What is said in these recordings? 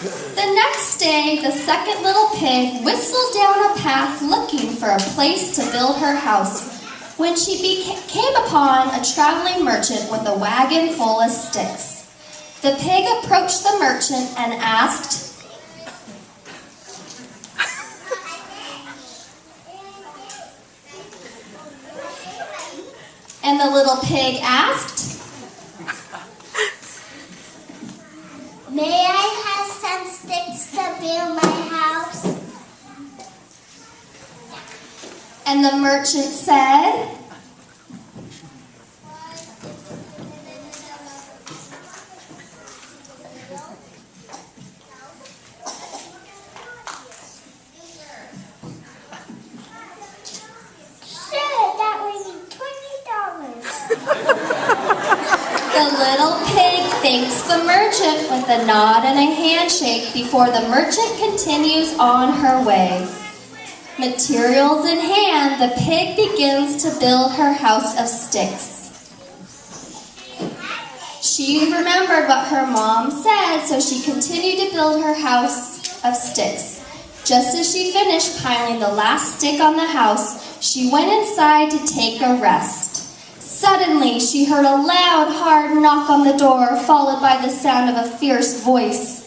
The next day, the second little pig whistled down a path looking for a place to build her house when she came upon a traveling merchant with a wagon full of sticks. The pig approached the merchant and asked, and the little pig asked, "May I have some sticks to build my house?" And the merchant said, "Sure, that would be $20. the little pig thanks the merchant with a nod and a handshake before the merchant continues on her way. Materials in hand, the pig begins to build her house of sticks. She remembered what her mom said, so she continued to build her house of sticks. Just as she finished piling the last stick on the house, she went inside to take a rest. Suddenly, she heard a loud, hard knock on the door, followed by the sound of a fierce voice.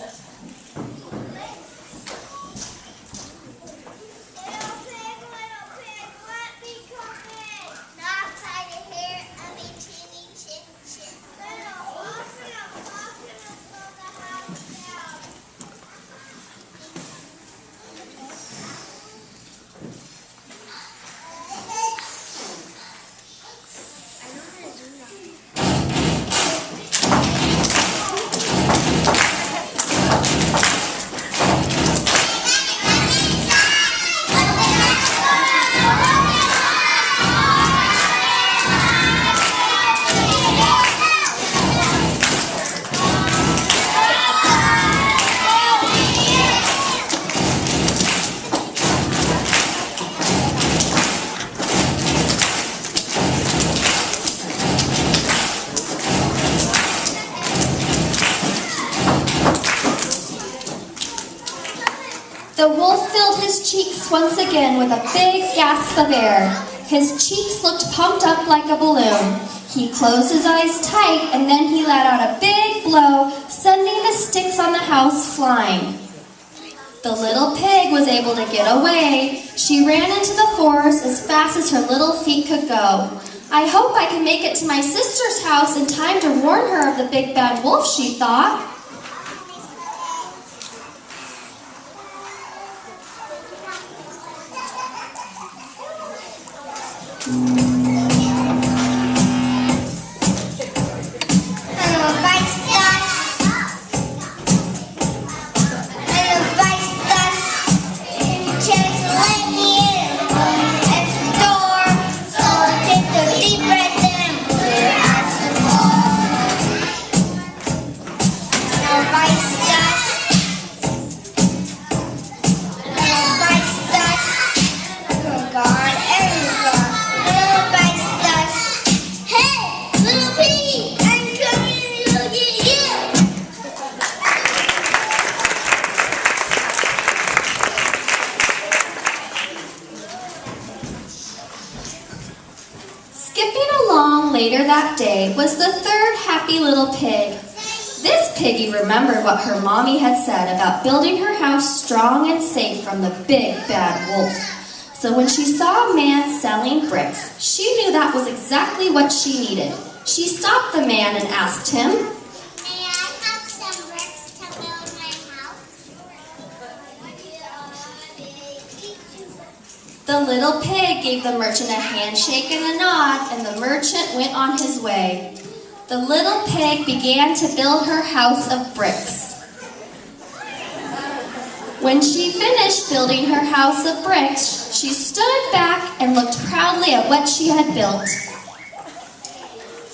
The wolf filled his cheeks once again with a big gasp of air. His cheeks looked pumped up like a balloon. He closed his eyes tight, and then he let out a big blow, sending the sticks on the house flying. The little pig was able to get away. She ran into the forest as fast as her little feet could go. I hope I can make it to my sister's house in time to warn her of the big bad wolf, she thought. Later that day was the third happy little pig. This piggy remembered what her mommy had said about building her house strong and safe from the big bad wolf. So when she saw a man selling bricks, she knew that was exactly what she needed. She stopped the man and asked him, "May I have some bricks to build my house?" The little pig gave the merchant a handshake and a nod, and the merchant went on his way. The little pig began to build her house of bricks. When she finished building her house of bricks, she stood back and looked proudly at what she had built.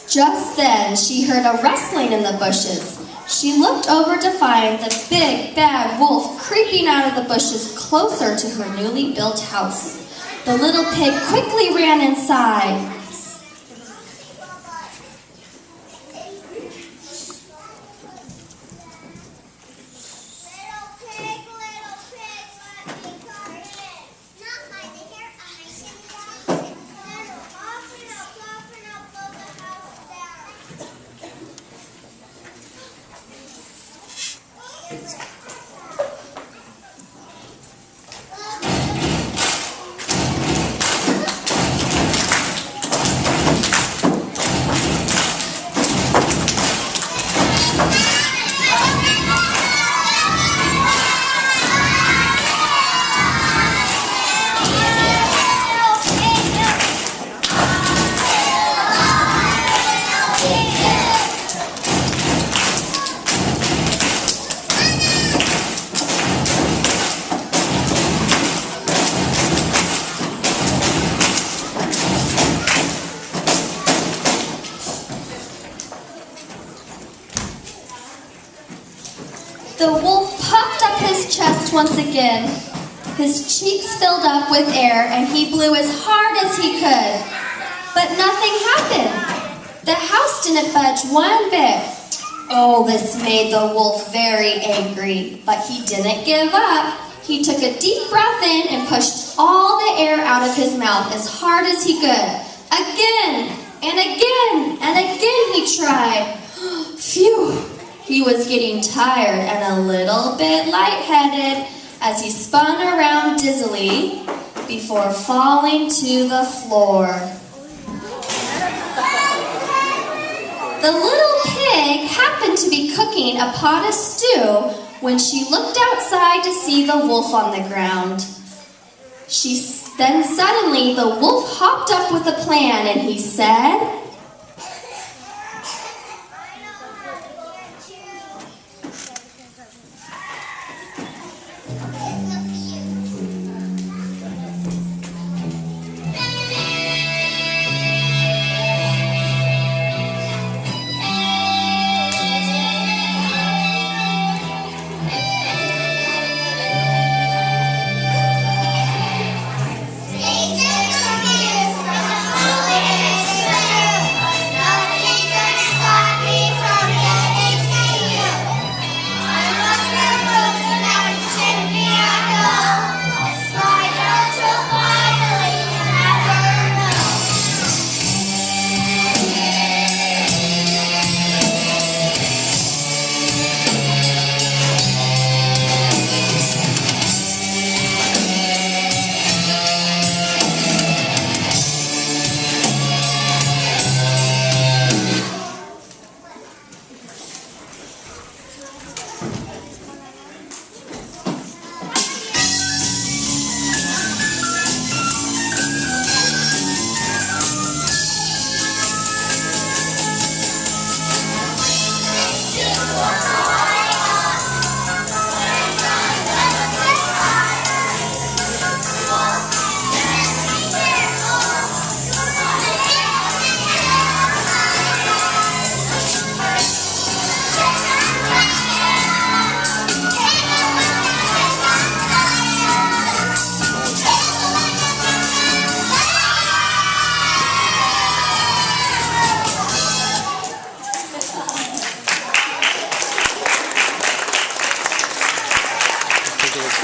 Just then, she heard a rustling in the bushes. She looked over to find the big, bad wolf creeping out of the bushes closer to her newly built house. The little pig quickly ran inside. The wolf puffed up his chest once again. His cheeks filled up with air and he blew as hard as he could. But nothing happened. The house didn't budge one bit. Oh, this made the wolf very angry, but he didn't give up. He took a deep breath in and pushed all the air out of his mouth as hard as he could. Again and again and again he tried. Phew! He was getting tired and a little bit lightheaded as he spun around dizzily before falling to the floor. The little pig happened to be cooking a pot of stew when she looked outside to see the wolf on the ground. Then suddenly the wolf hopped up with a plan and he said,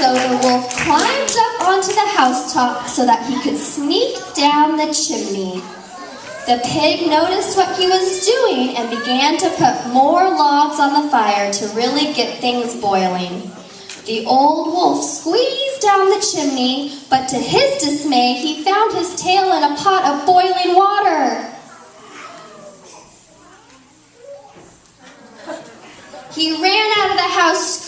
So the wolf climbed up onto the housetop so that he could sneak down the chimney. The pig noticed what he was doing and began to put more logs on the fire to really get things boiling. The old wolf squeezed down the chimney, but to his dismay, he found his tail in a pot of boiling water. He ran out of the house